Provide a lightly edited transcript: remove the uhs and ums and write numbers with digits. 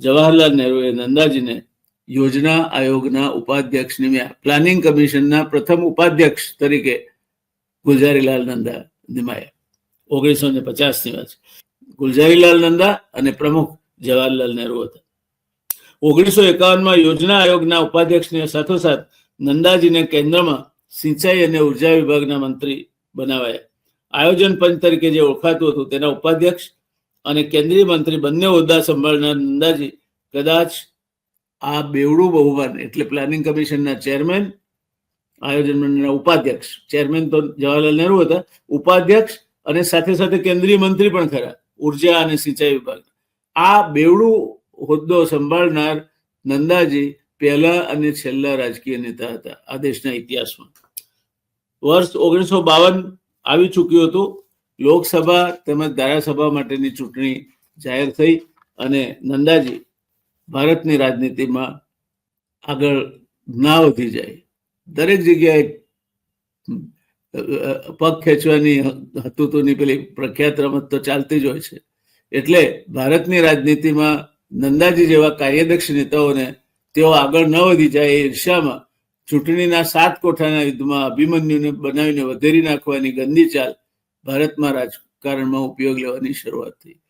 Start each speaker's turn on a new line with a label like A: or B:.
A: જવાહરલાલ નહેરુએ નંદાજીને યોજના આયોગના ઉપાધ્યક્ષ નિમ્યા. પ્લાનિંગ કમિશનના પ્રથમ ઉપાધ્યક્ષ તરીકે ગુલઝારીલાલ નંદા નિમાયા. 1950ની વાત છે. ગુલઝારીલાલ નંદા અને પ્રમુખ જવાહરલાલ નહેરુ હતા. 1951માં યોજના આયોગના ઉપાધ્યક્ષની સાથોસાથ નંદાજીને કેન્દ્રમાં સિંચાઈ અને ઉર્જા વિભાગના મંત્રી બનાવાયા. આયોજન પંચ તરીકે જે ઓળખાતું હતું તેના ઉપાધ્યક્ષ અને કેન્દ્રીય મંત્રી બંને હોદ્દા સંભાળનાર નંદાજી કદાચ આ બેવડું બહુમાન એટલે પ્લાનિંગ કમિશનના ચેરમેન, આયોજન મંડળના ઉપાધ્યક્ષ, ચેરમેન તો જવાહરલાલ નહેરુ હતા, ઉપાધ્યક્ષ અને સાથે સાથે કેન્દ્રીય મંત્રી પણ ખરા ઉર્જા અને સિંચાઈ વિભાગ. આ બેવડું હોદ્દો સંભાળનાર નંદાજી પહેલા અને છેલ્લા રાજકીય નેતા હતા આ દેશના ઇતિહાસમાં. વર્ષ 1952 આવી ચૂક્યું હતું. લોકસભા તેમજ ધારાસભા માટેની ચૂંટણી જાહેર થઈ અને નંદાજી ભારતની રાજનીતિમાં આગળ ના વધી જાય, દરેક જગ્યાએ પગ ખેંચવાની હતુતુની પેલી પ્રખ્યાત રમત તો ચાલતી જ હોય છે. એટલે ભારતની રાજનીતિમાં નંદાજી જેવા કાર્યદક્ષ નેતાઓને તેઓ આગળ ન વધી જાય એ ઈર્ષામાં ચૂંટણીના 7 કોઠાના યુદ્ધમાં અભિમન્યુને બનાવીને વધેરી નાખવાની ગંદી ચાલ ભારતમાં રાજકારણમાં ઉપયોગ લેવાની શરૂઆત થઈ.